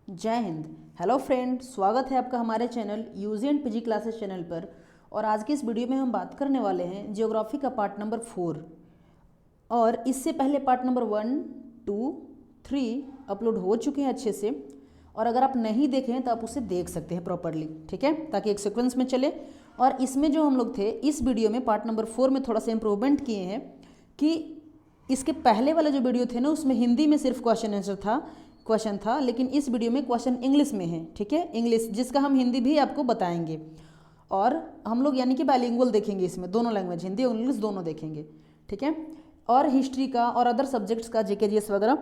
जय Hind. Hello friend, स्वागत है आपका हमारे channel UG and PG classes channel पर। और आज की इस वीडियो में हम बात करने वाले हैं ज्योग्राफी का पार्ट नंबर 4। और इससे पहले पार्ट नंबर 1, 2, 3 अपलोड हो चुके हैं अच्छे से। और अगर आप नहीं देखे हैं तो आप उसे देख सकते हैं प्रॉपरली, ठीक है, ताकि एक सीक्वेंस में चले। और इसमें जो हम लोग थे इस वीडियो में पार्ट नंबर 4 में थोड़ा सा इम्प्रूवमेंट किए हैं कि इसके पहले वाले जो वीडियो थे ना उसमें हिंदी में सिर्फ क्वेश्चन था, लेकिन इस वीडियो में क्वेश्चन इंग्लिश में है, ठीक है, इंग्लिश, जिसका हम हिंदी भी आपको बताएंगे। और हम लोग यानी कि बाइलिंगुअल देखेंगे, इसमें दोनों लैंग्वेज हिंदी और इंग्लिश दोनों देखेंगे, ठीक है। और हिस्ट्री का और अदर सब्जेक्ट्स का जीके जीएस वगैरह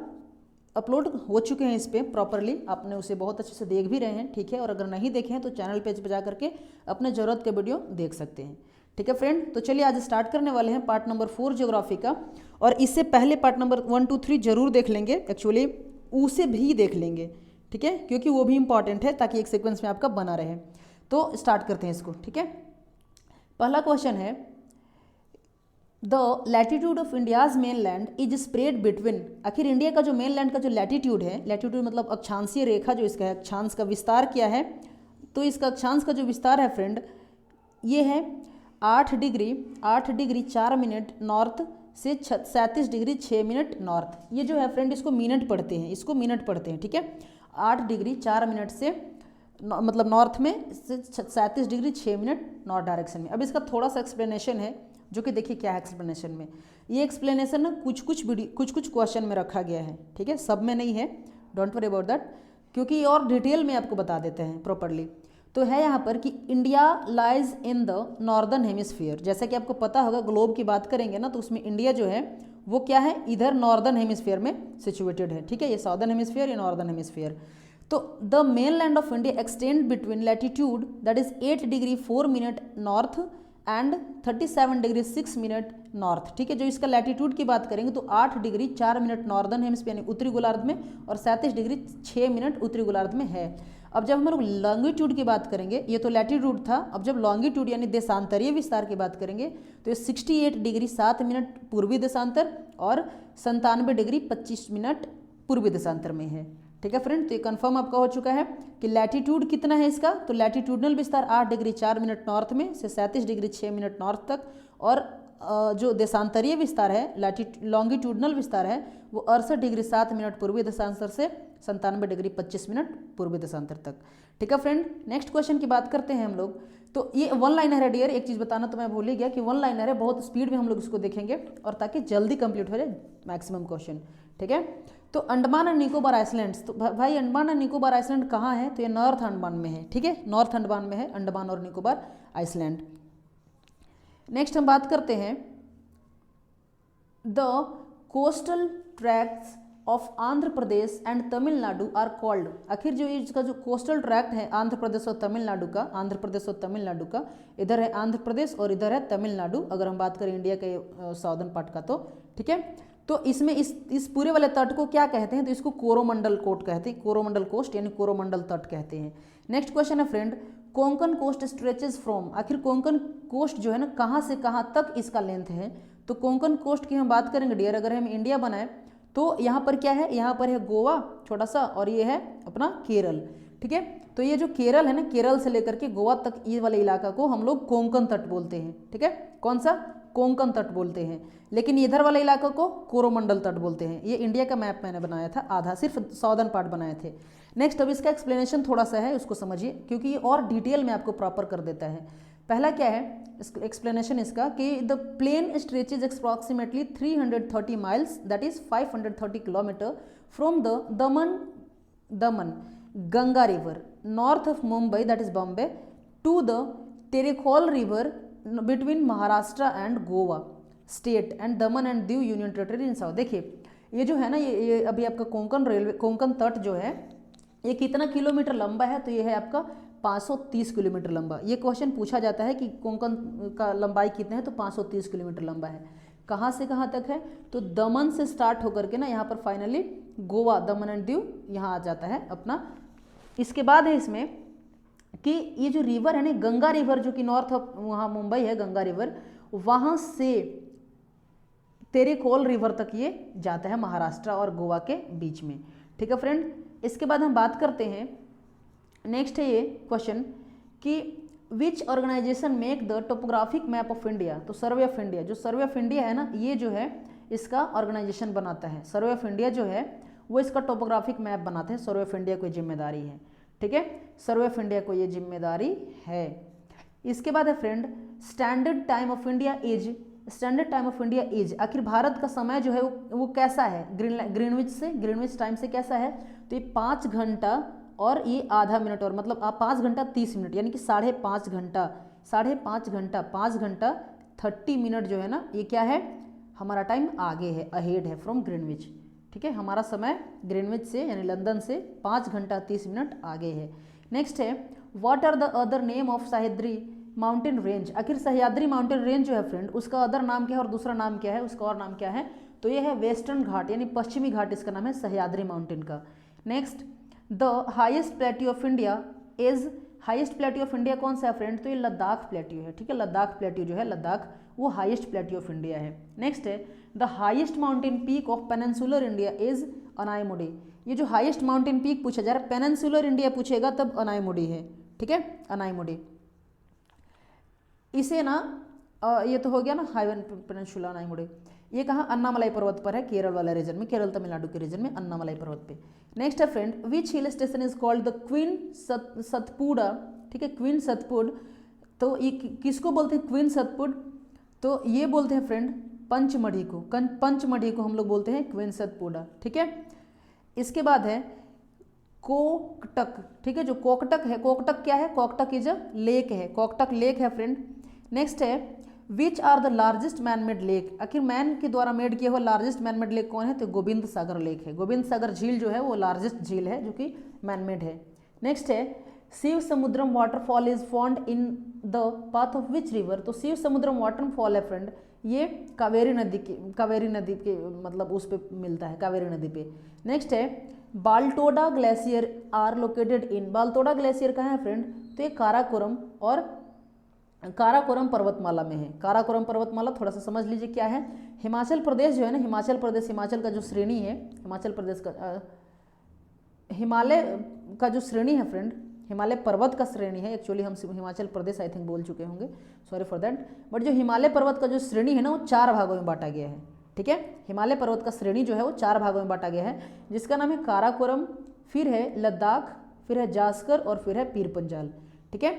अपलोड हो चुके हैं इस पर प्रॉपरली, आपने उसे बहुत अच्छे से देख भी रहे हैं, ठीक है। और अगर नहीं देखे हैं तो चैनल पेज पर जा करके अपने ज़रूरत के वीडियो देख सकते हैं, ठीक है फ्रेंड। तो चलिए आज स्टार्ट करने वाले हैं पार्ट नंबर 4 ज्योग्राफी का। और इससे पहले पार्ट नंबर 1, 2, 3 जरूर देख लेंगे, एक्चुअली उसे भी देख लेंगे, ठीक है, क्योंकि वो भी इंपॉर्टेंट है ताकि एक सीक्वेंस में आपका बना रहे। तो स्टार्ट करते हैं इसको, ठीक है। पहला क्वेश्चन है, the latitude of India's main land is spread between. आखिर इंडिया का जो मेन लैंड का जो लैटिट्यूड है, लैटिट्यूड मतलब अक्षांशीय रेखा जो इसका है, अक्षांश का विस्तार क्या है, तो इसका अक्षांश का जो विस्तार है फ्रेंड ये है 8 डिग्री 4 मिनट नॉर्थ से 37 डिग्री 6 मिनट नॉर्थ। ये जो है फ्रेंड इसको मिनट पढ़ते हैं, ठीक है। 8 डिग्री 4 मिनट से मतलब नॉर्थ में से 37 डिग्री 6 मिनट नॉर्थ डायरेक्शन में। अब इसका थोड़ा सा एक्सप्लेनेशन है, जो कि देखिए क्या है एक्सप्लेनेशन में। ये एक्सप्लेनेशन ना कुछ क्वेश्चन में रखा गया है, ठीक है, सब में नहीं है, डोंट वरी अबाउट दैट, क्योंकि ये और डिटेल में आपको बता देते हैं प्रॉपरली। तो है यहाँ पर कि India lies in the northern hemisphere. जैसा कि आपको पता होगा, ग्लोब की बात करेंगे ना तो उसमें इंडिया जो है वो क्या है, इधर नॉर्दर्न हेमिस्फीयर में सिचुएटेड है, ठीक है। ये साउदर्न हेमिस्फीयर, ये नॉर्दर्न हेमिस्फीयर। तो the main land of India extend between latitude that is 8 degree 4 minute north and 37 degree 6 minute north, ठीक है। जो इसका लैटिट्यूड की बात करेंगे तो 8 डिग्री 4 मिनट नॉर्दर्न हेमिस्फीयर यानी उत्तरी गोलार्ध में और 37 डिग्री 6 मिनट उत्तरी गोलार्ध में है। अब जब हम लोग लॉन्गिट्यूड की बात करेंगे, ये तो लैटिट्यूड था, अब जब लॉन्गिट्यूड यानी देशांतरीय विस्तार की बात करेंगे तो ये 68 डिग्री 7 मिनट पूर्वी देशांतर और 97 डिग्री 25 मिनट पूर्वी देशांतर में है, ठीक है फ्रेंड। तो ये कंफर्म आपका हो चुका है कि लैटिट्यूड कितना है इसका, तो लैटिट्यूडनल विस्तार 8 डिग्री 4 मिनट नॉर्थ में से 37 डिग्री 6 मिनट नॉर्थ तक, और जो देशांतरीय विस्तार है, लॉन्गिट्यूडनल विस्तार है, वो 68 डिग्री 7 मिनट पूर्वी देशांतर से 97 डिग्री 25 मिनट पूर्वी देशांतर तक, ठीक है फ्रेंड। नेक्स्ट क्वेश्चन की बात करते हैं हम लोग। तो ये वन लाइनर है डियर, एक चीज़ बताना तो मैं भूल ही गया कि वन लाइनर है, बहुत स्पीड में हम लोग इसको देखेंगे और ताकि जल्दी कंप्लीट हो जाए मैक्सिमम क्वेश्चन, ठीक है। तो अंडमान एंड निकोबार आइसलैंड्स, तो भाई अंडमान एंड निकोबार आइसलैंड कहाँ है, तो ये नॉर्थ अंडमान में है, ठीक है, नॉर्थ अंडमान में है अंडमान और निकोबार आइसलैंड। नेक्स्ट हम बात करते हैं, the coastal tracts of Andhra Pradesh and Tamil Nadu are called. आखिर जो इसका जो कोस्टल ट्रैक्ट है आंध्र प्रदेश और तमिलनाडु का, इधर है आंध्र प्रदेश और इधर है तमिलनाडु, अगर हम बात करें इंडिया के साउदर्न पार्ट का, तो ठीक है। तो इसमें इस पूरे वाले तट को क्या कहते हैं, तो इसको कोरोमंडल कोस्ट कहते हैं, कोरोमंडल कोस्ट यानी कोरोमंडल तट कहते हैं। नेक्स्ट क्वेश्चन है friend, Konkan coast stretches from. आखिर कोंकण कोस्ट जो है ना कहाँ से कहाँ तक इसका लेंथ है, तो कोंकण कोस्ट की हम बात करेंगे डियर, अगर हम इंडिया बनाए तो यहाँ पर क्या है, यहाँ पर है गोवा छोटा सा और ये है अपना केरल, ठीक है। तो ये जो केरल है ना, केरल से लेकर के गोवा तक ये वाले इलाका को हम लोग कोंकण तट बोलते हैं, ठीक है। कौन सा, कोंकण तट बोलते हैं, लेकिन इधर वाले इलाका को कोरोमंडल तट बोलते हैं। ये इंडिया का मैप मैंने बनाया था, आधा सिर्फ साउदर्न पार्ट बनाए थे। नेक्स्ट अब इसका एक्सप्लेनेशन थोड़ा सा है, उसको समझिए क्योंकि ये और डिटेल में आपको प्रॉपर कर देता है। पहला क्या है एक्सप्लेनेशन इसका कि the plain stretches approximately 330 miles that is 530 kilometre from the Daman Ganga river north of Mumbai that is Bombay to the Terekhol river between Maharashtra and Goa state and Daman and Diu union territory in south. देखिए ये जो है ना, ये अभी आपका कोंकण तट जो है ये कितना किलोमीटर लंबा है, तो ये है आपका 530 किलोमीटर लंबा। ये क्वेश्चन पूछा जाता है कि कोंकण का लंबाई कितना है, तो 530 किलोमीटर लंबा है। कहाँ से कहाँ तक है, तो दमन से स्टार्ट होकर के ना यहाँ पर finally Goa, Daman and Diu यहाँ आ जाता है अपना। इसके बाद है इसमें कि ये जो रिवर है ना, गंगा रिवर जो कि नॉर्थ ऑफ वहाँ मुंबई है, गंगा रिवर वहाँ से तेरेखोल रिवर तक ये जाता है महाराष्ट्र और गोवा के बीच में, ठीक है फ्रेंड। इसके बाद हम बात करते हैं, नेक्स्ट है ये क्वेश्चन कि which organisation make the topographic map of India. तो सर्वे ऑफ इंडिया, जो सर्वे ऑफ इंडिया है ना, ये जो है इसका ऑर्गेनाइजेशन बनाता है। सर्वे ऑफ इंडिया जो है वो इसका टोपोग्राफिक मैप बनाते हैं। सर्वे ऑफ इंडिया को जिम्मेदारी है, ठीक है, सर्वे ऑफ इंडिया को ये जिम्मेदारी है। इसके बाद है friend standard time of India is, standard time of India is, आखिर भारत का समय जो है वो कैसा है, ग्रीनविच टाइम से कैसा है, तो ये 5 घंटा और ये आधा मिनट और, मतलब आप 5 घंटा 30 मिनट, यानी कि 5.5 घंटा, 5 घंटा 30 मिनट जो है ना, ये क्या है, हमारा टाइम आगे है, अहेड है फ्रॉम ग्रीनविच, ठीक है, हमारा समय ग्रीनविच से यानी लंदन से 5 घंटा 30 मिनट आगे है। नेक्स्ट है what are the other name of Sahyadri mountain range, आखिर सह्याद्री माउंटेन रेंज जो है फ्रेंड उसका अदर नाम क्या है और दूसरा नाम क्या है, उसका और नाम क्या है, तो ये है वेस्टर्न घाट यानी पश्चिमी घाट, इसका नाम है सह्याद्री माउंटेन का। Next the highest plateau of India is, highest plateau of India कौन सा है फ्रेंड, तो ये लद्दाख प्लेट्यू है, ठीक है, लद्दाख प्लेट्यू जो है, लद्दाख वो हाईएस्ट प्लेट्यू ऑफ इंडिया है। नेक्स्ट है the highest mountain peak of peninsular India is Anamudi, ये जो हाईएस्ट माउंटेन पीक पूछा जा रहा है, पेनिनसुलर इंडिया पूछेगा तब अनायमुडी है, ठीक है, अनायमुडी। इसे ना ये तो हो गया ना हाईवन पेनिनसुला अनायमुडी, ये कहाँ, अन्नामलाई पर्वत पर है, केरल वाला रीजन में, केरल तमिलनाडु के रीजन में अन्नामलाई पर्वत पे। नेक्स्ट है friend which hill station is called the queen Satpura, ठीक है, क्वीन सतपुड़, तो ये किसको बोलते हैं क्वीन सतपुड़, तो ये बोलते हैं फ्रेंड पंचमढ़ी को, पंचमढ़ी को हम लोग बोलते हैं क्वीन सतपुड़ा, ठीक है। इसके बाद है कोकटक, ठीक है, जो कोकटक है, कोकटक क्या है, कोकटक इज अ लेक है, कोकटक लेक है फ्रेंड। नेक्स्ट है which are the largest man made lake, आखिर मैन के द्वारा मेड किया हुआ लार्जेस्ट मैन मेड लेक कौन है, तो गोविंद सागर लेक है, गोविंद सागर झील जो है वो लार्जेस्ट झील है जो कि मैन मेड है। नेक्स्ट है Shiva Samudram waterfall is found in the path of which river, तो शिव समुद्रम वाटरफॉल है फ्रेंड ये कावेरी नदी के मतलब उस पे मिलता है, कावेरी नदी पे। नेक्स्ट है Baltoro glacier are located in, Baltoro glacier कहाँ है फ्रेंड, तो ये काराकोरम और काराकोरम पर्वतमाला में है, काराकोरम पर्वतमाला थोड़ा सा समझ लीजिए क्या है, हिमाचल प्रदेश जो है ना, हिमाचल प्रदेश, हिमाचल का जो श्रेणी है, हिमाचल प्रदेश का हिमालय का जो श्रेणी है फ्रेंड, हिमालय पर्वत का श्रेणी है, एक्चुअली हम हिमाचल प्रदेश आई थिंक बोल चुके होंगे, सॉरी फॉर दैट, बट जो हिमालय पर्वत का जो श्रेणी है ना वो 4 भागों में बांटा गया है, ठीक है, हिमालय पर्वत का श्रेणी जो है वो 4 भागों में बांटा गया है, जिसका नाम है काराकोरम, फिर है लद्दाख, फिर है जास्कर और फिर है पीर पंजाल, ठीक है,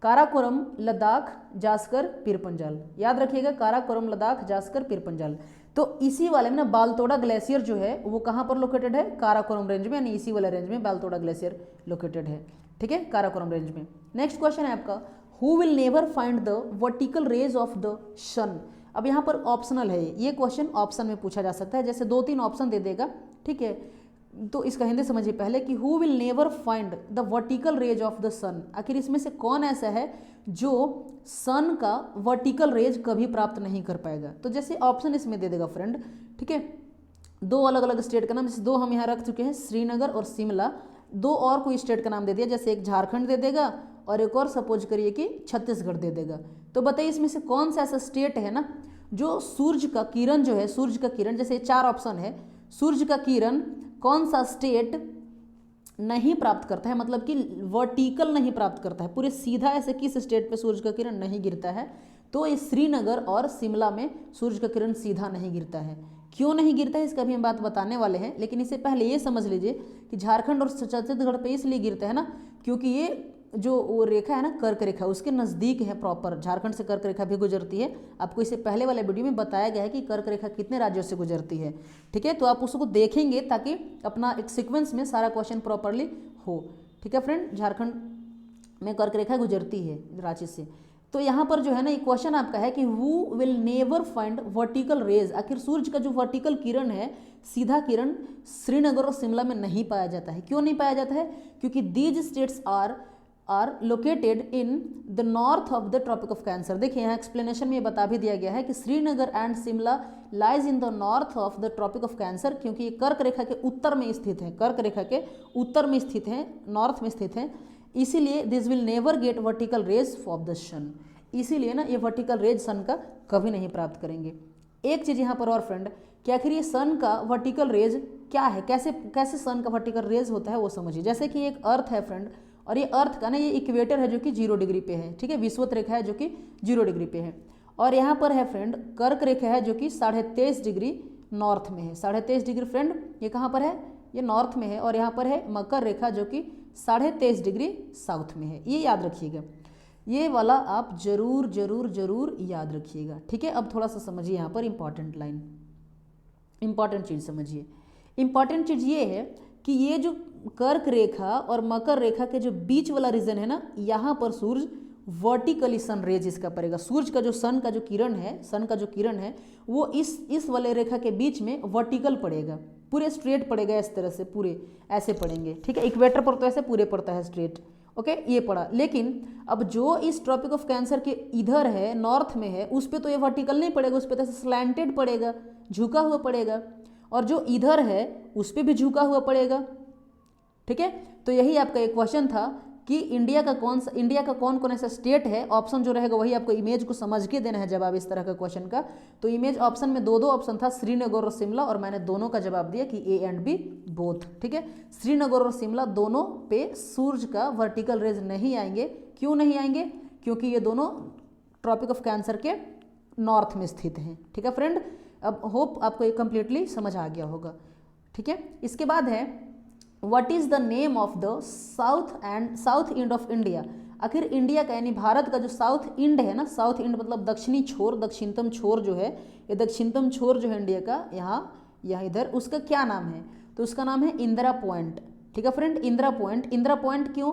काराकोरम, लद्दाख, जास्कर, पीर पंजाल, याद रखिएगा काराकोरम, लद्दाख, जास्कर, पीर पंजाल। तो इसी वाले में ना बाल्तोड़ा ग्लेशियर जो है वो कहाँ पर लोकेटेड है, काराकोरम रेंज में, यानी इसी वाले रेंज में बाल्तोड़ा ग्लेशियर लोकेटेड है, ठीक है, काराकोरम रेंज में। नेक्स्ट क्वेश्चन है आपका who will never find the vertical rays of the sun, अब यहाँ पर ऑप्शनल है, ये क्वेश्चन ऑप्शन में पूछा जा सकता है, जैसे 2-3 ऑप्शन दे देगा, ठीक है, तो इसका हिंदी समझिए पहले कि who will never find the vertical rays of the sun, आखिर इसमें से कौन ऐसा है जो सन का वर्टिकल रेज कभी प्राप्त नहीं कर पाएगा, तो जैसे ऑप्शन इसमें दे देगा फ्रेंड, ठीक है, 2 अलग अलग स्टेट का नाम, जैसे 2 हम यहाँ रख चुके हैं श्रीनगर और शिमला, 2 और कोई स्टेट का नाम दे दिया, जैसे एक झारखंड दे देगा और एक और सपोज करिए कि छत्तीसगढ़ दे देगा, तो बताइए इसमें से कौन सा ऐसा स्टेट है ना जो सूर्य का किरण जो है, सूर्य का किरण, जैसे 4 ऑप्शन है, सूर्य का किरण कौन सा स्टेट नहीं प्राप्त करता है, मतलब कि वर्टिकल नहीं प्राप्त करता है, पूरे सीधा ऐसे किस स्टेट पे सूर्य का किरण नहीं गिरता है, तो ये श्रीनगर और शिमला में सूर्य का किरण सीधा नहीं गिरता है। क्यों नहीं गिरता है इसका भी हम बात बताने वाले हैं, लेकिन इससे पहले ये समझ लीजिए कि झारखंड और छत्तीसगढ़ पे इसलिए गिरता है ना क्योंकि ये जो वो रेखा है ना कर्क रेखा उसके नज़दीक है, प्रॉपर झारखंड से कर्क रेखा भी गुजरती है, आपको इससे पहले वाले वीडियो में बताया गया है कि कर्क रेखा कितने राज्यों से गुजरती है, ठीक है, तो आप उसको देखेंगे ताकि अपना एक सीक्वेंस में सारा क्वेश्चन प्रॉपरली हो, ठीक है फ्रेंड, झारखंड में कर्क रेखा गुजरती है रांची से। तो यहाँ पर जो है ना ये क्वेश्चन आपका है कि who will never find vertical rays, आखिर सूर्य का जो वर्टिकल किरण है, सीधा किरण श्रीनगर और शिमला में नहीं पाया जाता है। क्यों नहीं पाया जाता है? क्योंकि these states are located in the north of the tropic of cancer. देखिए यहाँ एक्सप्लेनेशन में ये बता भी दिया गया है कि Srinagar and Shimla lies in the north of the tropic of cancer, क्योंकि ये कर्क रेखा के उत्तर में स्थित है, कर्क रेखा के उत्तर में स्थित है, नॉर्थ में स्थित है, इसीलिए this will never get vertical rays of the sun, इसीलिए ना ये वर्टिकल रेज सन का कभी नहीं प्राप्त करेंगे। एक चीज़ यहाँ पर और फ्रेंड कि आखिर ये सन का वर्टिकल रेज क्या है, कैसे कैसे सन का वर्टिकल रेज होता है वो समझिए। जैसे कि एक अर्थ है फ्रेंड, और ये अर्थ का ना ये इक्वेटर है जो कि 0 डिग्री पे है, ठीक है, विषुवत रेखा है जो कि 0 डिग्री पे है, और यहाँ पर है फ्रेंड कर्क रेखा है जो कि 23.5 डिग्री नॉर्थ में है। 23.5 डिग्री फ्रेंड ये कहाँ पर है, ये नॉर्थ में है, और यहाँ पर है मकर रेखा जो कि 23.5 डिग्री साउथ में है। ये याद रखिएगा, ये वाला आप जरूर जरूर जरूर याद रखिएगा, ठीक है। अब थोड़ा सा समझिए यहाँ पर इंपॉर्टेंट लाइन, इंपॉर्टेंट चीज़ समझिए। इंपॉर्टेंट चीज़ ये है कि ये जो कर्क रेखा और मकर रेखा के जो बीच वाला रीजन है ना, यहाँ पर सूर्य वर्टिकली सन रेज इसका पड़ेगा। सूर्य का जो सन का जो किरण है, सन का जो किरण है वो इस वाले रेखा के बीच में वर्टिकल पड़ेगा, पूरे स्ट्रेट पड़ेगा, इस तरह से पूरे ऐसे पड़ेंगे, ठीक है। इक्वेटर पर तो ऐसे पूरे पड़ता है स्ट्रेट, ओके, ये पड़ा। लेकिन अब जो इस ट्रॉपिक ऑफ कैंसर के इधर है, नॉर्थ में है, उस पर तो ये वर्टिकल नहीं पड़ेगा, उस पर तो स्लैंटेड पड़ेगा, झुका हुआ पड़ेगा, और जो इधर है उस पर भी झुका हुआ पड़ेगा, ठीक है। तो यही आपका एक क्वेश्चन था कि इंडिया का कौन कौन ऐसा स्टेट है। ऑप्शन जो रहेगा वही आपको इमेज को समझ के देना है जवाब इस तरह का क्वेश्चन का। तो इमेज ऑप्शन में दो ऑप्शन था, श्रीनगर और शिमला, और मैंने दोनों का जवाब दिया कि ए एंड बी बोथ, ठीक है। श्रीनगर और शिमला दोनों पे सूर्य का वर्टिकल रेज नहीं आएंगे। क्यों नहीं आएंगे? क्योंकि ये दोनों ट्रॉपिक ऑफ कैंसर के नॉर्थ में स्थित हैं, ठीक है फ्रेंड। अब होप आपको ये कंप्लीटली समझ आ गया होगा, ठीक है। इसके बाद है what is the name of the south end of India. आखिर इंडिया का यानी भारत का जो साउथ इंड है ना, साउथ इंड मतलब दक्षिणी छोर, दक्षिणतम छोर जो है, ये दक्षिणतम छोर जो है इंडिया का, यहाँ इधर, उसका क्या नाम है? तो उसका नाम है इंदिरा पॉइंट, ठीक है फ्रेंड। इंदिरा पॉइंट क्यों,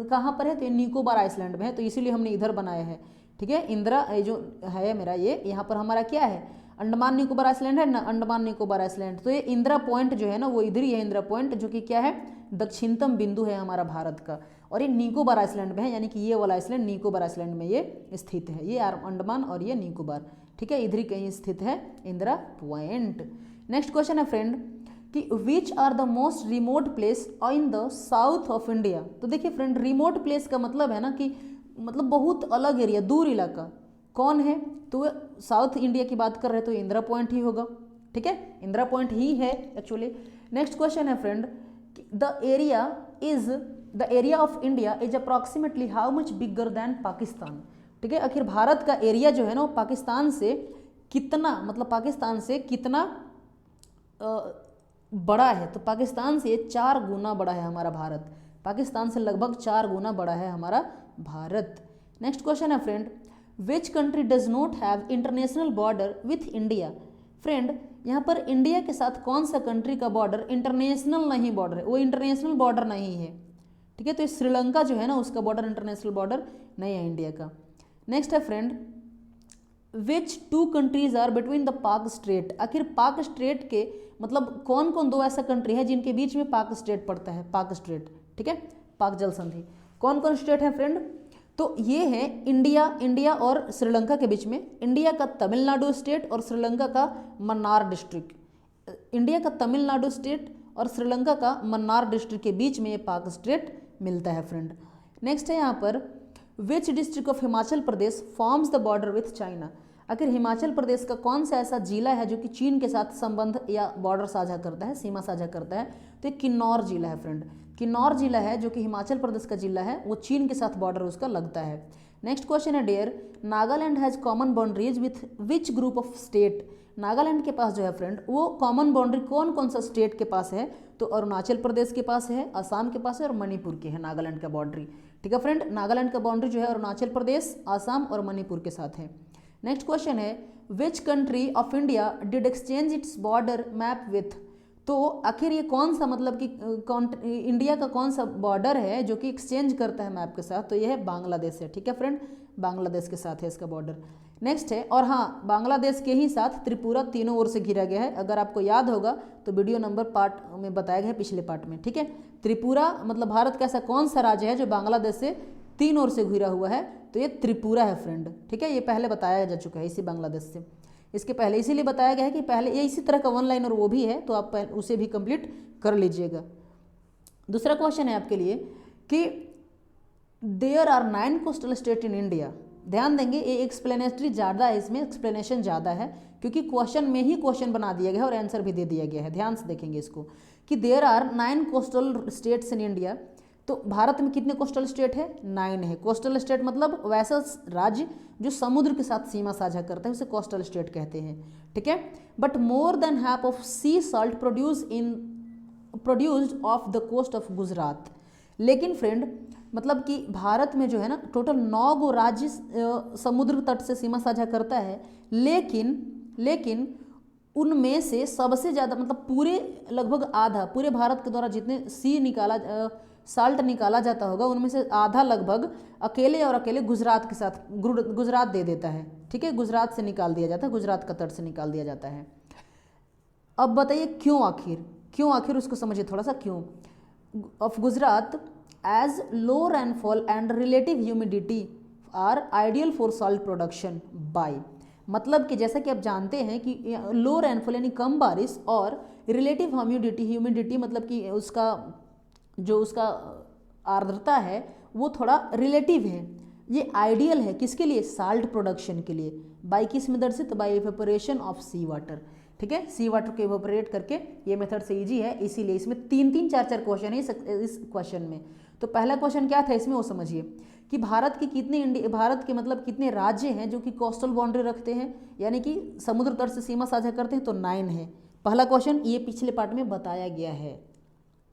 कहाँ पर है? तो ये निकोबार आइसलैंड में है, तो इसीलिए हमने इधर बनाया है, ठीक है। इंदिरा जो है मेरा, ये यहाँ पर हमारा क्या है, अंडमान निकोबार आइसलैंड है ना, अंडमान निकोबार आइसलैंड। तो ये इंदिरा पॉइंट जो है ना वो इधर ही है, इंदिरा पॉइंट, जो कि क्या है, दक्षिणतम बिंदु है हमारा भारत का, और ये निकोबार आइसलैंड में है, यानी कि ये वाला आइसलैंड निकोबार आइसलैंड में ये स्थित है, ये अंडमान और ये निकोबार, ठीक है, इधर ही कहीं स्थित है इंदिरा पॉइंट। नेक्स्ट क्वेश्चन है फ्रेंड कि which are the most remote place in the south of India. तो देखिए फ्रेंड, रिमोट प्लेस का मतलब है ना कि मतलब बहुत अलग एरिया, दूर इलाका, कौन है? तो साउथ इंडिया की बात कर रहे हैं तो इंदिरा पॉइंट ही होगा, ठीक है, इंदिरा पॉइंट ही है एक्चुअली। नेक्स्ट क्वेश्चन है friend, the area of India is approximately how much bigger than Pakistan, ठीक है। आखिर भारत का एरिया जो है ना वो पाकिस्तान से कितना, मतलब पाकिस्तान से कितना बड़ा है? तो पाकिस्तान से 4 गुना बड़ा है हमारा भारत, पाकिस्तान से लगभग 4 गुना बड़ा है हमारा भारत। नेक्स्ट क्वेश्चन है friend, which country does not have international border with India. Friend, यहाँ पर इंडिया के साथ कौन सा कंट्री का बॉर्डर इंटरनेशनल नहीं बॉर्डर है, वो इंटरनेशनल बॉर्डर नहीं है, ठीक है। तो श्रीलंका जो है ना उसका बॉर्डर इंटरनेशनल बॉर्डर नहीं है इंडिया का। नेक्स्ट है friend, which 2 countries are between the Palk strait. आखिर पाक स्ट्रेट के मतलब कौन कौन 2 ऐसा कंट्री है जिनके बीच में पाक स्ट्रेट पड़ता है, पाक स्ट्रेट, ठीक है, पाक जल संधि। कौन कौन स्टेट है फ्रेंड? तो ये है इंडिया और श्रीलंका के बीच में, इंडिया का तमिलनाडु स्टेट और श्रीलंका का मन्नार डिस्ट्रिक्ट, इंडिया का तमिलनाडु स्टेट और श्रीलंका का मन्नार डिस्ट्रिक्ट के बीच में ये पाक स्ट्रेट मिलता है फ्रेंड। नेक्स्ट है यहाँ पर, which district of Himachal Pradesh forms the border with China. आखिर हिमाचल प्रदेश का कौन सा ऐसा जिला है जो कि चीन के साथ संबंध या बॉर्डर साझा करता है, सीमा साझा करता है? तो ये किन्नौर जिला है फ्रेंड, किन्नौर जिला है जो कि हिमाचल प्रदेश का जिला है, वो चीन के साथ बॉर्डर उसका लगता है। नेक्स्ट क्वेश्चन है dear, Nagaland has common boundaries with which group of state. Nagaland के पास जो है फ्रेंड वो कॉमन बाउंड्री कौन कौन सा स्टेट के पास है? तो अरुणाचल प्रदेश के पास है, असम के पास है और मणिपुर के है नागालैंड का बाउंड्री, ठीक है फ्रेंड। नागालैंड का बाउंड्री जो है अरुणाचल प्रदेश, असम और मणिपुर के साथ है। नेक्स्ट क्वेश्चन है, which country of India did exchange its border map with. तो आखिर ये कौन सा मतलब कि इंडिया का कौन सा बॉर्डर है जो कि एक्सचेंज करता है मैप के साथ? तो ये है बांग्लादेश है, ठीक है फ्रेंड, बांग्लादेश के साथ है इसका बॉर्डर। नेक्स्ट है, और हाँ बांग्लादेश के ही साथ त्रिपुरा तीनों ओर से घिरा गया है, अगर आपको याद होगा तो वीडियो नंबर पार्ट में बताया गया है पिछले पार्ट में, ठीक है। त्रिपुरा मतलब भारत का ऐसा कौन सा राज्य है जो बांग्लादेश से 3 ओर से घिरा हुआ है? तो ये त्रिपुरा है फ्रेंड, ठीक है, ये पहले बताया जा चुका है इसी बांग्लादेश से, इसके पहले इसीलिए बताया गया है कि पहले ये इसी तरह का 1 लाइनर वो भी है, तो आप उसे भी कंप्लीट कर लीजिएगा। दूसरा क्वेश्चन है आपके लिए कि there are 9 coastal state in India. ध्यान देंगे, ये एक्सप्लेनेटरी ज़्यादा है, इसमें एक्सप्लेनेशन ज़्यादा है क्योंकि क्वेश्चन में ही क्वेश्चन बना दिया गया है और आंसर भी दे दिया गया है। ध्यान से देखेंगे इसको कि there are 9 coastal states in India. तो भारत में कितने कोस्टल स्टेट है? 9 है। कोस्टल स्टेट मतलब वैसा राज्य जो समुद्र के साथ सीमा साझा करता है, उसे कोस्टल स्टेट कहते हैं, ठीक है। But more than half of sea salt produced of the coast of Gujarat. लेकिन फ्रेंड मतलब कि भारत में जो है ना टोटल 9 गो राज्य समुद्र तट से सीमा साझा करता है, लेकिन उनमें से सबसे ज़्यादा मतलब पूरे लगभग आधा पूरे भारत के द्वारा जितने साल्ट निकाला जाता होगा उनमें से आधा लगभग अकेले गुजरात के साथ गुजरात दे देता है, ठीक है। गुजरात से निकाल दिया जाता है, गुजरात का तट से निकाल दिया जाता है। अब बताइए क्यों आखिर उसको समझिए थोड़ा सा। क्यों of Gujarat as low rainfall and relative humidity are ideal for salt production by, मतलब कि जैसा कि आप जानते हैं कि लो रेनफॉल यानी कम बारिश और रिलेटिव ह्यूमिडिटी मतलब कि उसका आर्द्रता है वो थोड़ा रिलेटिव है, ये आइडियल है किसके लिए? साल्ट प्रोडक्शन के लिए। बाई किस मेथड से? तो by evaporation of sea water, ठीक है। सी वाटर को इवेपोरेट करके, ये मेथड से इजी है, इसीलिए इसमें 3-3 4-4 क्वेश्चन है इस क्वेश्चन में। तो पहला क्वेश्चन क्या था इसमें वो समझिए कि भारत के मतलब कितने राज्य हैं जो कि कोस्टल बाउंड्री रखते हैं यानी कि समुद्र तट से सीमा साझा करते हैं, तो 9 है। पहला क्वेश्चन ये पिछले पार्ट में बताया गया है,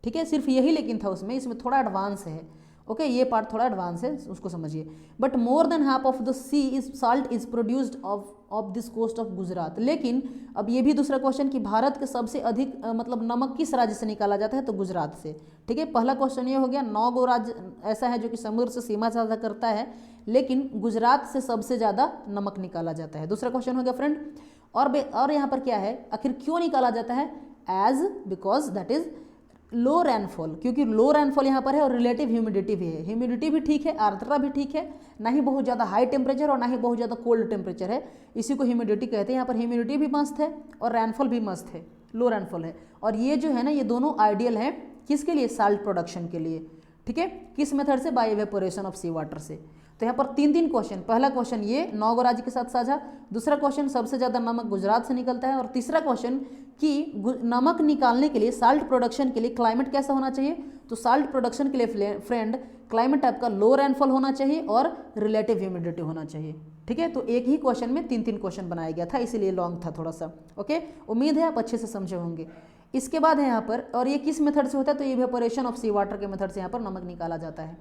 ठीक है। सिर्फ यही लेकिन था इसमें थोड़ा एडवांस है, ओके। ये पार्ट थोड़ा एडवांस है, उसको समझिए। But more than half of the salt is produced of this coast of Gujarat. लेकिन अब ये भी दूसरा क्वेश्चन कि भारत के सबसे अधिक मतलब नमक किस राज्य से निकाला जाता है? तो गुजरात से, ठीक है। पहला क्वेश्चन ये हो गया। 9 गो राज्य ऐसा है जो कि समुद्र से सीमा साझा करता है, लेकिन गुजरात से सबसे ज़्यादा नमक निकाला जाता है। दूसरा क्वेश्चन हो गया फ्रेंड। और यहाँ पर क्या है, आखिर क्यों निकाला जाता है? Because that is low rainfall, क्योंकि लो रेनफॉल यहाँ पर है और रिलेटिव ह्यूमिडिटी भी है। ह्यूमिडिटी भी ठीक है, आर्द्रता भी ठीक है, ना ही बहुत ज़्यादा हाई टेम्परेचर और ना ही बहुत ज़्यादा कोल्ड टेम्परेचर है, इसी को ह्यूमिडिटी कहते हैं। यहाँ पर ह्यूमिडिटी भी मस्त है और रेनफॉल भी मस्त है, लो रेनफॉल है। और ये जो है ना ये दोनों आइडियल है किसके लिए? साल्ट प्रोडक्शन के लिए, ठीक है। किस मेथड से? By evaporation of sea water से। तो यहाँ पर 3-3 क्वेश्चन। पहला क्वेश्चन ये 9 गो राज्य के साथ साझा, दूसरा क्वेश्चन सबसे ज़्यादा नमक गुजरात से निकलता है, और तीसरा क्वेश्चन कि नमक निकालने के लिए साल्ट प्रोडक्शन के लिए क्लाइमेट कैसा होना चाहिए? तो साल्ट प्रोडक्शन के लिए फ्रेंड क्लाइमेट आपका लो रेनफॉल होना चाहिए और रिलेटिव ह्यूमिडिटी होना चाहिए, ठीक है। तो एक ही क्वेश्चन में 3-3 क्वेश्चन बनाया गया था, इसीलिए लॉन्ग था थोड़ा सा, ओके। उम्मीद है आप अच्छे से समझे होंगे। इसके बाद है यहाँ पर, और ये किस मेथड से होता है? तो इवेपोरेशन ऑफ सी वाटर के मेथड से यहाँ पर नमक निकाला जाता है।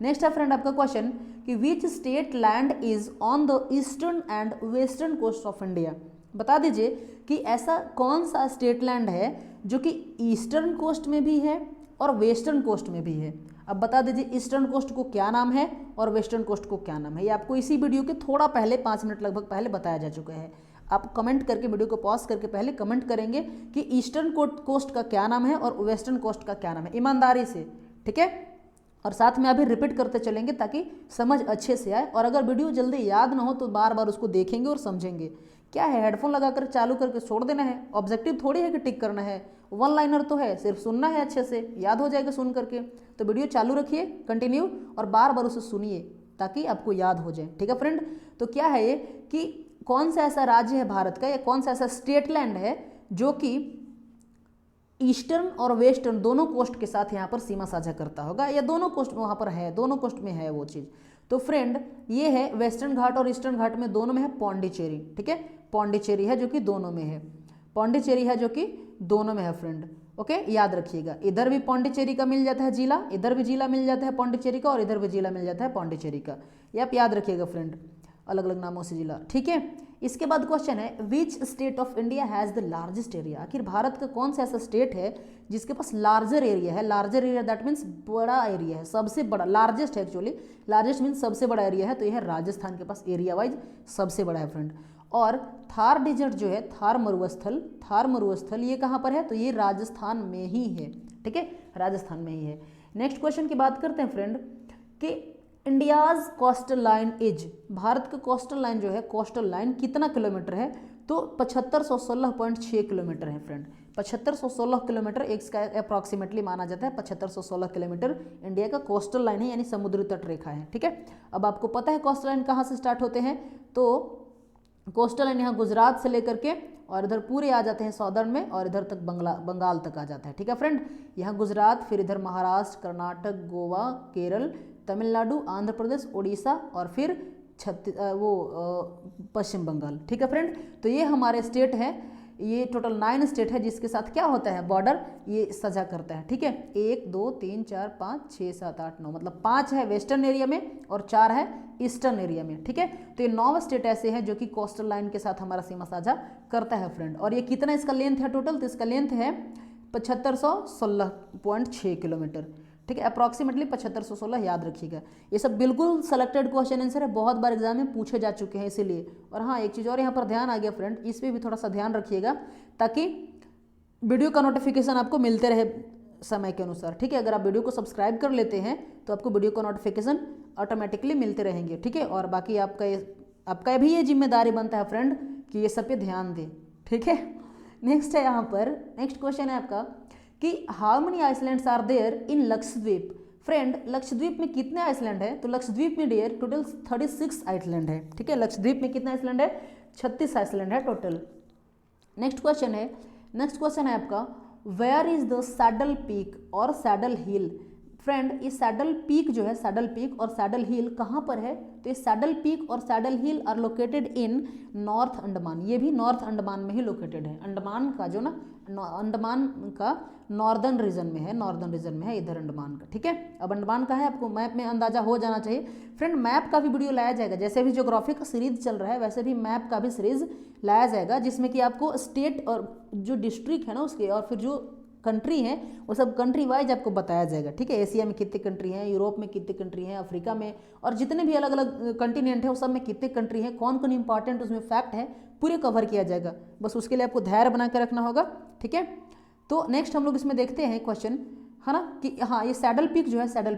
नेक्स्ट है फ्रेंड आपका क्वेश्चन कि which state land is on the eastern and western coast of India. बता दीजिए कि ऐसा कौन सा स्टेट लैंड है जो कि ईस्टर्न कोस्ट में भी है और वेस्टर्न कोस्ट में भी है। अब बता दीजिए ईस्टर्न कोस्ट को क्या नाम है और वेस्टर्न कोस्ट को क्या नाम है। ये आपको इसी वीडियो के थोड़ा पहले 5 मिनट लगभग पहले बताया जा चुका है। आप कमेंट करके वीडियो को पॉज करके पहले कमेंट करेंगे कि ईस्टर्न कोस्ट का क्या नाम है और वेस्टर्न कोस्ट का क्या नाम है, ईमानदारी से, ठीक है। और साथ में अभी रिपीट करते चलेंगे ताकि समझ अच्छे से आए, और अगर वीडियो जल्दी याद ना हो तो बार बार उसको देखेंगे और समझेंगे। क्या है, हेडफोन लगाकर चालू करके छोड़ देना है, ऑब्जेक्टिव थोड़ी है कि टिक करना है, 1 लाइनर तो है, सिर्फ सुनना है, अच्छे से याद हो जाएगा सुन करके। तो वीडियो चालू रखिए कंटिन्यू और बार बार उसे सुनिए ताकि आपको याद हो जाए, ठीक है फ्रेंड। तो क्या है ये कि कौन सा ऐसा राज्य है भारत का या कौन सा ऐसा स्टेट लैंड है जो कि ईस्टर्न और वेस्टर्न दोनों कोस्ट के साथ यहाँ पर सीमा साझा करता होगा, या दोनों कोस्ट वहाँ पर है, दोनों कोस्ट में है वो चीज़। तो फ्रेंड ये है वेस्टर्न घाट और ईस्टर्न घाट में दोनों में है पौंडीचेरी, ठीक है। पौंडीचेरी है जो कि दोनों में है, पौंडीचेरी है जो कि दोनों में है फ्रेंड, ओके। याद रखिएगा, इधर भी पौंडीचेरी का मिल जाता है जिला, इधर भी जिला मिल जाता है पौंडीचेरी का, और इधर भी जिला मिल जाता है पौंडीचेरी का। ये आप याद रखिएगा फ्रेंड, अलग अलग नामों से जिला, ठीक है। इसके बाद क्वेश्चन है which state of India has the largest area. आखिर भारत का कौन सा ऐसा स्टेट है जिसके पास लार्जर एरिया है। लार्जर एरिया दैट मीन्स बड़ा एरिया है, सबसे बड़ा, लार्जेस्ट है एक्चुअली, लार्जेस्ट मीन्स सबसे बड़ा एरिया है। तो यह है राजस्थान के पास एरिया वाइज सबसे बड़ा है फ्रेंड। और थार डिजर्ट जो है, थार मरुस्थल ये कहाँ पर है? तो ये राजस्थान में ही है, ठीक है, राजस्थान में ही है। नेक्स्ट क्वेश्चन की बात करते हैं फ्रेंड कि India's coastal line is, Bharat का कोस्टल लाइन जो है, कोस्टल लाइन कितना किलोमीटर है? तो 7516.6 किलोमीटर है फ्रेंड। 7516 किलोमीटर एक इसका अप्रॉक्सीमेटली माना जाता है। 7516 किलोमीटर इंडिया का कोस्टल लाइन है, यानी समुद्री तट रेखा है, ठीक है। अब आपको पता है कोस्टल लाइन कहाँ से स्टार्ट होते हैं, तो कोस्टल लाइन यहाँ गुजरात से लेकर के और इधर पूरे आ जाते हैं सॉदर्न में और इधर तक बंगाल तक आ जाता है। ठीक है फ्रेंड, यहाँ गुजरात, फिर इधर महाराष्ट्र, कर्नाटक, गोवा, केरल, तमिलनाडु, आंध्र प्रदेश, उड़ीसा और फिर पश्चिम बंगाल। ठीक है फ्रेंड, तो ये हमारे स्टेट हैं, ये टोटल 9 स्टेट है जिसके साथ क्या होता है बॉर्डर ये सजा करता है। ठीक है, 1 2 3 4 5 6 7 8 9 मतलब 5 है वेस्टर्न एरिया में और 4 है ईस्टर्न एरिया में। ठीक है, तो ये 9 स्टेट ऐसे हैं जो कि कोस्टल लाइन के साथ हमारा सीमा साझा करता है फ्रेंड। और ये कितना इसका लेंथ है टोटल, तो इसका लेंथ है 7516.6 किलोमीटर। ठीक है, अप्रॉक्सीमेटली 7516 याद रखिएगा। ये सब बिल्कुल सेलेक्टेड क्वेश्चन आंसर है, बहुत बार एग्जाम में पूछे जा चुके हैं इसीलिए। और हाँ, एक चीज़ और यहाँ पर ध्यान आ गया फ्रेंड, इस पर भी थोड़ा सा ध्यान रखिएगा ताकि वीडियो का नोटिफिकेशन आपको मिलते रहे समय के अनुसार। ठीक है, अगर आप वीडियो को सब्सक्राइब कर लेते हैं तो आपको वीडियो का नोटिफिकेशन ऑटोमेटिकली मिलते रहेंगे। ठीक है, और बाकी आपका भी ये जिम्मेदारी बनता है फ्रेंड कि ये सब पे ध्यान दें। ठीक है, नेक्स्ट है यहाँ पर, नेक्स्ट क्वेश्चन है आपका कि how many islands are there in Lakshadweep. Friend, Lakshadweep में कितने आइसलैंड है, तो लक्षद्वीप में डियर टोटल 36 आइसलैंड है। ठीक है, लक्षद्वीप में कितना आइसलैंड है, 36 आइसलैंड है टोटल। नेक्स्ट क्वेश्चन है आपका where is the saddle peak और सैडल हिल। फ्रेंड, ये सैडल पीक जो है, सैडल पीक और सैडल हिल कहाँ पर है, तो ये सैडल पीक और saddle hill are located in north Andaman. ये भी नॉर्थ अंडमान में ही लोकेटेड है। अंडमान का जो ना, अंडमान का नॉर्दर्न रीजन में है, नॉर्दर्न रीजन में है इधर अंडमान का। ठीक है, अब अंडमान का है आपको मैप में अंदाजा हो जाना चाहिए। फ्रेंड, मैप का भी वीडियो लाया जाएगा, जैसे भी ज्योग्राफी का सीरीज चल रहा है वैसे भी मैप का भी सीरीज लाया जाएगा, जिसमें कि आपको स्टेट और जो डिस्ट्रिक्ट है ना उसके और फिर जो कंट्री है वो सब कंट्री वाइज आपको बताया जाएगा। ठीक है, एशिया में कितने कंट्री हैं, यूरोप में कितने कंट्री हैं, अफ्रीका में और जितने भी अलग अलग कंटिनेंट है वो सब में कितने कंट्री हैं, कौन कौन इंपॉर्टेंट उसमें फैक्ट है, पूरे कवर किया जाएगा। बस उसके लिए आपको धैर्य बना के रखना होगा। ठीक है, तो नेक्स्ट हम लोग इसमें देखते हैं क्वेश्चन, है ना, कि हाँ ये सैडल पीक जो है, सैडल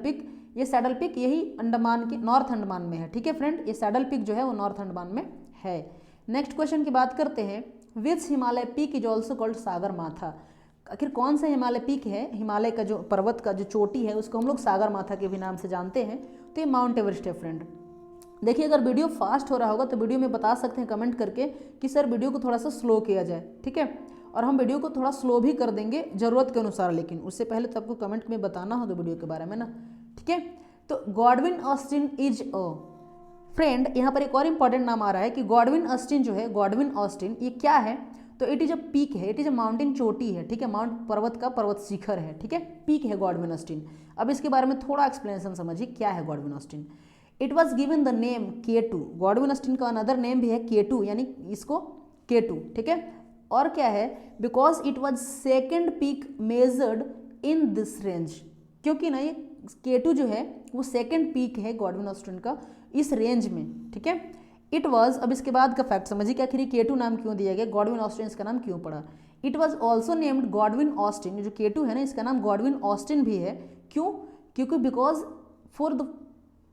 पीक यही अंडमान के नॉर्थ अंडमान में है। ठीक है फ्रेंड, ये सैडल पीक जो है वो नॉर्थ अंडमान में है। नेक्स्ट क्वेश्चन की बात करते हैं, which Himalaya peak is also called Sagarmatha. आखिर कौन सा हिमालय पीक है, हिमालय का जो पर्वत का जो चोटी है उसको हम लोग सागर माथा के भी नाम से जानते हैं, तो ये माउंट एवरेस्ट है फ्रेंड। देखिए, अगर वीडियो फास्ट हो रहा होगा तो वीडियो में बता सकते हैं कमेंट करके कि सर वीडियो को थोड़ा सा स्लो किया जाए। ठीक है, और हम वीडियो को थोड़ा स्लो भी कर देंगे ज़रूरत के अनुसार, लेकिन उससे पहले तो आपको कमेंट में बताना हो तो वीडियो के बारे में ना। ठीक है, तो Godwin Austen is a friend, यहाँ पर एक और इंपॉर्टेंट नाम आ रहा है कि गॉडविन ऑस्टिन जो है, गॉडविन ऑस्टिन ये क्या है, तो इट इज अ पीक है, इट इज अ माउंटेन, चोटी है। ठीक है, माउंट पर्वत का पर्वत शिखर है। ठीक है, पीक है गॉडविन ऑस्टिन। अब इसके बारे में थोड़ा एक्सप्लेनेशन समझिए क्या है Godwin Austen. It was given the name K2, Godwin Austen का अनदर नेम भी है K2, यानी इसको K2। ठीक है, और क्या है, because it was second peak measured in this range, क्योंकि ना ये K2 जो है वो सेकेंड पीक है गॉडविन ऑस्टिन का इस रेंज में। ठीक है, इट वॉज, अब इसके बाद का फैक्ट समझिए कि आखिर K2 नाम क्यों दिया गया, गॉडविन ऑस्टिन इसका नाम क्यों पड़ा। It was also named Godwin Austen, जो K2 है ना इसका नाम गॉडविन ऑस्टिन भी है। क्यों, क्योंकि because for the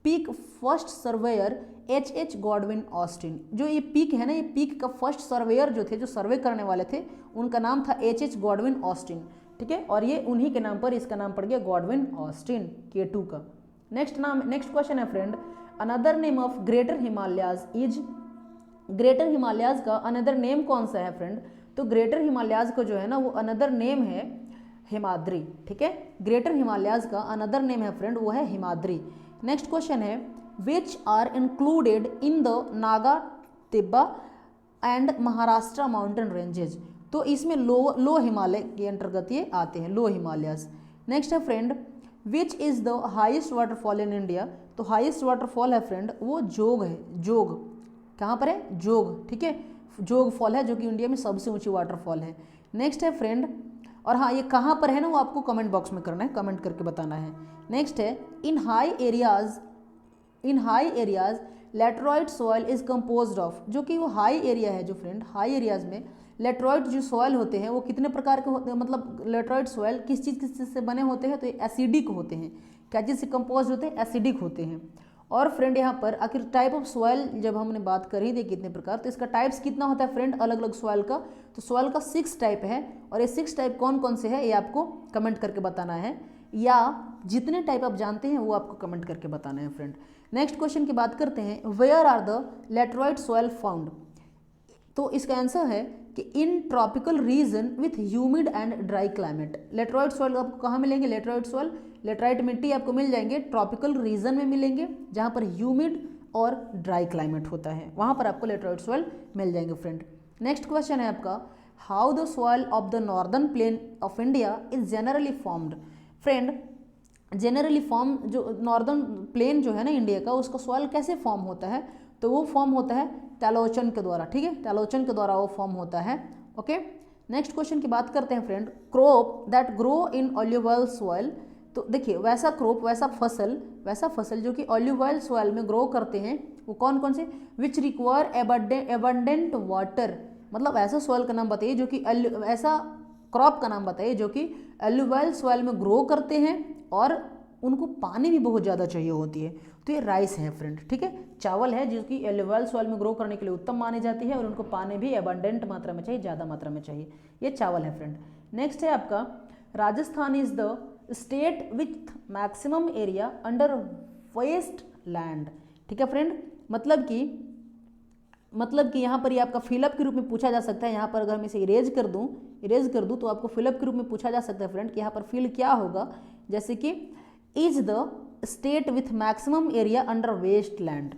peak first surveyor H.H. Godwin Austen, जो ये पीक है ना, ये पीक का फर्स्ट सर्वेयर जो थे, जो सर्वे करने वाले थे, उनका नाम था H.H. Godwin Austen. ठीक है, और ये उन्हीं के नाम पर इसका नाम पड़ गया गॉडविन ऑस्टिन K2 का। नेक्स्ट क्वेश्चन है friend, another name of greater Himalayas is, greater Himalayas का अनदर नेम कौन सा है फ्रेंड, तो ग्रेटर हिमालयाज को जो है ना वो अनदर नेम है हिमाद्री। ठीक है, ग्रेटर हिमालयाज का अनदर नेम है फ्रेंड वो है हिमाद्री। नेक्स्ट क्वेश्चन है, which are included in the Naga Tibba and Maharashtra mountain ranges, तो इसमें लो हिमालय के अंतर्गत ये आते हैं, लो हिमालयाज। नेक्स्ट है friend, which is the highest waterfall in India, तो हाइस्ट वाटरफॉल है फ्रेंड वो जोग है। जोग कहाँ पर है, जोग। ठीक है, जोग फॉल है जो कि इंडिया में सबसे ऊंची वाटरफॉल है। नेक्स्ट है फ्रेंड, और हाँ ये कहाँ पर है ना वो आपको कमेंट बॉक्स में करना है, कमेंट करके बताना है। नेक्स्ट है, in high areas laterite soil is composed of, जो कि वो हाई एरिया है जो फ्रेंड, हाई एरियाज में लेटरॉइड जो सॉइल होते हैं वो कितने प्रकार के होते हैं, मतलब लेटरॉइड सॉइल किस चीज़ से बने होते हैं, तो ये एसिडिक होते हैं। क्या चीज़ से कंपोज होते हैं, एसिडिक होते हैं। और फ्रेंड यहाँ पर आखिर टाइप ऑफ सॉइल जब हमने बात करी थी कितने प्रकार, तो इसका टाइप्स कितना होता है फ्रेंड अलग अलग सॉइल का, तो सॉइल का 6 टाइप है, और ये 6 टाइप कौन कौन से है ये आपको कमेंट करके बताना है, या जितने टाइप आप जानते हैं वो आपको कमेंट करके बताना है फ्रेंड। नेक्स्ट क्वेश्चन की बात करते हैं, where are the laterite soil found, तो इसका आंसर है कि in tropical region with humid and dry climate. Laterite soil आपको कहाँ मिलेंगे? लेटराइट सॉइल, लेटराइट मिट्टी आपको मिल जाएंगे ट्रॉपिकल रीजन में मिलेंगे, जहाँ पर ह्यूमिड और ड्राई क्लाइमेट होता है, वहाँ पर आपको लेटराइट सॉइल मिल जाएंगे फ्रेंड। नेक्स्ट क्वेश्चन है आपका, how the soil of the northern plain of India is generally formed. Friend, generally form जो नॉर्दर्न प्लेन जो है ना इंडिया का, उसका सॉइल कैसे फॉर्म होता है? तो वो फॉर्म होता है टैलोचन के द्वारा, ठीक है, टैलोचन के द्वारा वो फॉर्म होता है। ओके, नेक्स्ट क्वेश्चन की बात करते हैं friend, crop that grow in olive soil. तो देखिए वैसा क्रॉप, वैसा फसल जो कि ऑलिव सॉइल में ग्रो करते हैं, वो कौन कौन से? Which require abundant water. मतलब ऐसा सॉइल का नाम बताइए जो कि ऐसा क्रॉप का नाम बताइए जो कि ऑलिव सॉइल में ग्रो करते हैं और उनको पानी भी बहुत ज़्यादा चाहिए होती है। तो ये राइस है फ्रेंड, ठीक है, चावल है जो कि एलिवल सॉइल में ग्रो करने के लिए उत्तम मानी जाती है और उनको पानी भी एबंडेंट मात्रा में चाहिए, ज़्यादा मात्रा में चाहिए। ये चावल है फ्रेंड। नेक्स्ट है आपका, Rajasthan is the state with maximum area under waste land. ठीक है फ्रेंड, मतलब कि यहाँ पर ये आपका फिलअप के रूप में पूछा जा सकता है। यहाँ पर अगर मैं इसे इरेज कर दूँ तो आपको फिलअप के रूप में पूछा जा सकता है फ्रेंड कि यहाँ पर फिल क्या होगा, जैसे कि is the state with maximum area under waste land,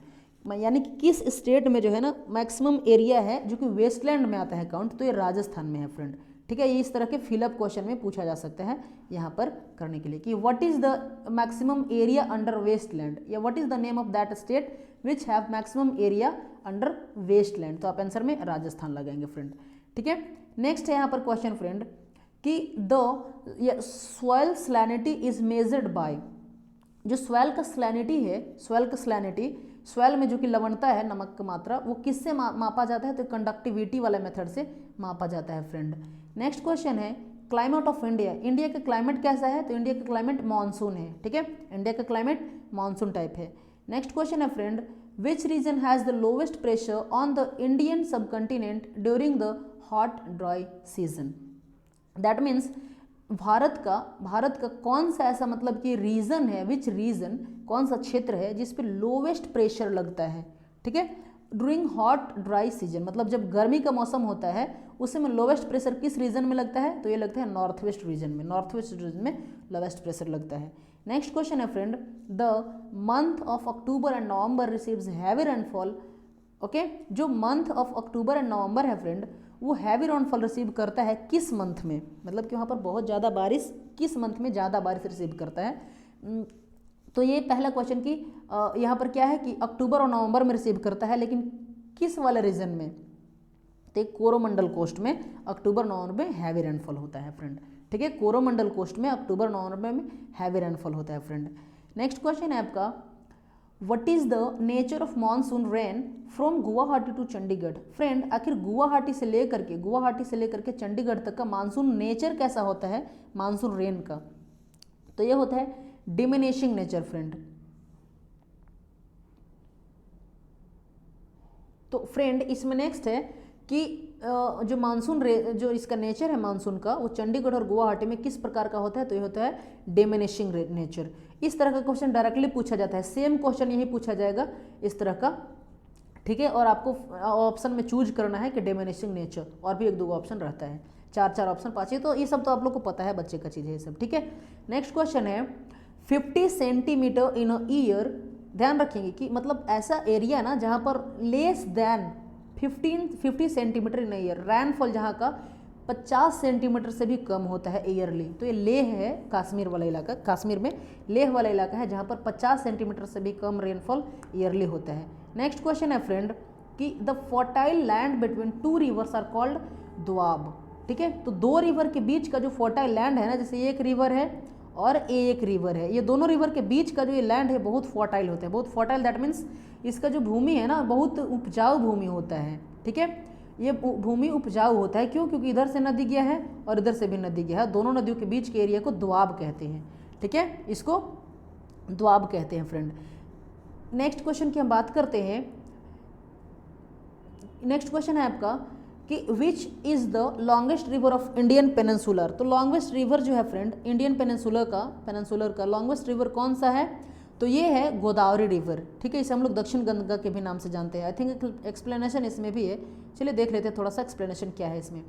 यानी कि किस स्टेट में जो है ना मैक्सिमम एरिया है जो कि वेस्टलैंड में आता है काउंट, तो ये राजस्थान में है फ्रेंड। ठीक है, ये इस तरह के फिलअप क्वेश्चन में पूछा जा सकता है यहाँ पर करने के लिए कि what is the maximum area under wasteland, या what is the name of that state which have maximum area under wasteland. तो आप आंसर में राजस्थान लगाएंगे फ्रेंड। ठीक है, नेक्स्ट है यहाँ पर क्वेश्चन फ्रेंड कि the soil salinity is measured by. जो सॉइल का सैलिनिटी है, सॉइल में जो कि लवणता है, नमक की मात्रा, वो किससे मापा जाता है? तो कंडक्टिविटी वाला मेथड से मापा जाता है फ्रेंड। नेक्स्ट क्वेश्चन है, क्लाइमेट ऑफ इंडिया। इंडिया का क्लाइमेट कैसा है? तो इंडिया का क्लाइमेट मानसून है। ठीक है, इंडिया का क्लाइमेट मानसून टाइप है। नेक्स्ट क्वेश्चन है friend, which region has the lowest pressure on the Indian subcontinent during the hot dry season. That means Bharat का कौन सा ऐसा मतलब कि रीजन है, विच रीजन, कौन सा क्षेत्र है जिस पे लोवेस्ट प्रेशर लगता है? ठीक है, ड्यूरिंग हॉट ड्राई सीजन, मतलब जब गर्मी का मौसम होता है उस समय लोवेस्ट प्रेशर किस रीजन में लगता है? तो ये लगता है नॉर्थ वेस्ट रीजन में, लोवेस्ट प्रेशर लगता है। नेक्स्ट क्वेश्चन है friend, the month of October and November receives heavy rainfall. Okay, जो month of October and November है फ्रेंड, वो हैवी रेनफॉल रिसीव करता है किस मंथ में? मतलब कि वहाँ पर बहुत ज़्यादा बारिश, किस मंथ में ज़्यादा बारिश रिसीव करता है? तो ये पहला क्वेश्चन कि यहाँ पर क्या है कि अक्टूबर और नवंबर में रिसीव करता है, लेकिन किस वाले रीजन में? तो कोरोमंडल कोस्ट में अक्टूबर नवंबर में हैवी रेनफॉल होता है फ्रेंड। ठीक है, कोरोमंडल कोस्ट में अक्टूबर नवंबर में हैवी रेनफॉल होता है फ्रेंड। नेक्स्ट क्वेश्चन है आपका, what is the nature of monsoon rain from Guwahati to Chandigarh. Friend, आखिर गुवाहाटी से लेकर के चंडीगढ़ तक का मानसून नेचर कैसा होता है मानसून रेन का? तो ये होता है डिमिनिशिंग नेचर फ्रेंड। तो फ्रेंड इसमें नेक्स्ट है कि जो मानसून जो इसका नेचर है मानसून का, वो चंडीगढ़ और गुवाहाटी में किस प्रकार का होता है? तो ये होता है डिमिनिशिंग नेचर। इस तरह का क्वेश्चन डायरेक्टली पूछा जाता है, सेम क्वेश्चन यही पूछा जाएगा इस तरह का। ठीक है, और आपको ऑप्शन में चूज करना है कि डिमिनिशिंग नेचर, और भी एक दो ऑप्शन रहता है, चार ऑप्शन 5। तो ये सब तो आप लोग को पता है, बच्चे का चीज़ है ये सब। ठीक है, नेक्स्ट क्वेश्चन है 50 सेंटीमीटर इन अ ईयर। ध्यान रखेंगे कि मतलब ऐसा एरिया ना जहाँ पर less than 50 centimetre in year, rainfall जहाँ का 50 सेंटीमीटर से भी कम होता है ईयरली। तो ये लेह है, कश्मीर वाला इलाका, कश्मीर में लेह वाला इलाका है जहाँ पर 50 सेंटीमीटर से भी कम रेनफॉल ईयरली होता है। नेक्स्ट क्वेश्चन है फ्रेंड कि the fertile land between two rivers are called doab. ठीक है, तो दो रिवर के बीच का जो फर्टाइल लैंड है ना, जैसे एक रिवर है और एक रिवर है, ये दोनों रिवर के बीच का जो ये लैंड है बहुत फर्टाइल होता है। बहुत फर्टाइल दैट मीन्स इसका जो भूमि है ना बहुत उपजाऊ भूमि होता है। ठीक है, ये भूमि उपजाऊ होता है, क्यों? क्योंकि इधर से नदी गया है और इधर से भी नदी गया है, दोनों नदियों के बीच के एरिया को द्वाब कहते हैं। ठीक है, इसको द्वाब कहते हैं फ्रेंड। नेक्स्ट क्वेश्चन की हम बात करते हैं। नेक्स्ट क्वेश्चन है आपका कि विच is the longest river of Indian peninsular. तो लॉन्गेस्ट रिवर जो है फ्रेंड इंडियन पेनिनसुलर का लॉन्गेस्ट रिवर कौन सा है? तो ये है गोदावरी रिवर, ठीक है, इसे हम लोग दक्षिण गंगा के भी नाम से जानते हैं। आई थिंक एक्सप्लेनेशन इसमें भी है, चलिए देख लेते हैं थोड़ा सा एक्सप्लेनेशन क्या है इसमें।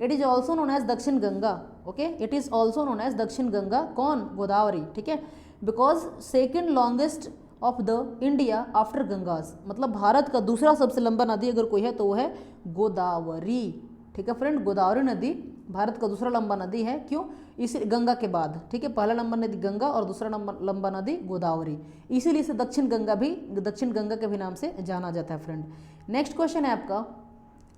It is also known as Dakshin Ganga, okay, it is also known as Dakshin Ganga, कौन, गोदावरी, ठीक है, because second longest of the India after Ganges, मतलब भारत का दूसरा सबसे लंबा नदी अगर कोई है तो वो है गोदावरी, ठीक है फ्रेंड, गोदावरी नदी भारत का दूसरा लंबा नदी है, क्यों, इस गंगा के बाद, ठीक है, पहला नंबर नदी गंगा और दूसरा नंबर लंबा नदी गोदावरी, इसीलिए इसे दक्षिण गंगा के भी नाम से जाना जाता है फ्रेंड। नेक्स्ट क्वेश्चन है आपका,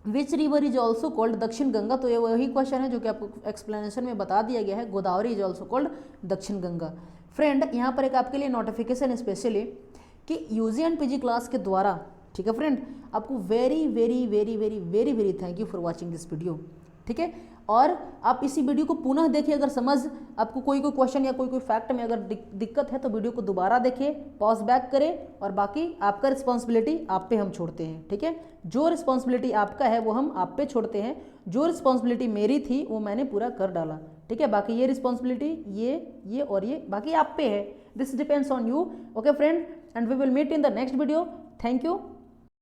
which river is also called दक्षिण गंगा, तो ये वही क्वेश्चन है जो कि आपको एक्सप्लेनेशन में बता दिया गया है, गोदावरी इज ऑल्सो कॉल्ड दक्षिण गंगा। फ्रेंड यहाँ पर एक आपके लिए नोटिफिकेशन स्पेशली कि यूजी एंड पीजी क्लास के द्वारा, ठीक है फ्रेंड, आपको very very very very very very thank you for watching this video, ठीक है, और आप इसी वीडियो को पुनः देखिए, अगर समझ आपको कोई क्वेश्चन या कोई फैक्ट में अगर दिक्कत है तो वीडियो को दोबारा देखिए, पॉज बैक करें, और बाकी आपका रिस्पॉन्सिबिलिटी आप पे हम छोड़ते हैं, ठीक है, जो रिस्पॉन्सिबिलिटी आपका है वो हम आप पे छोड़ते हैं, जो रिस्पॉन्सिबिलिटी मेरी थी वो मैंने पूरा कर डाला, ठीक है, बाकी ये रिस्पॉन्सिबिलिटी ये और ये बाकी आप पे है, this depends on you, okay friend, and we will meet in the next video, thank you.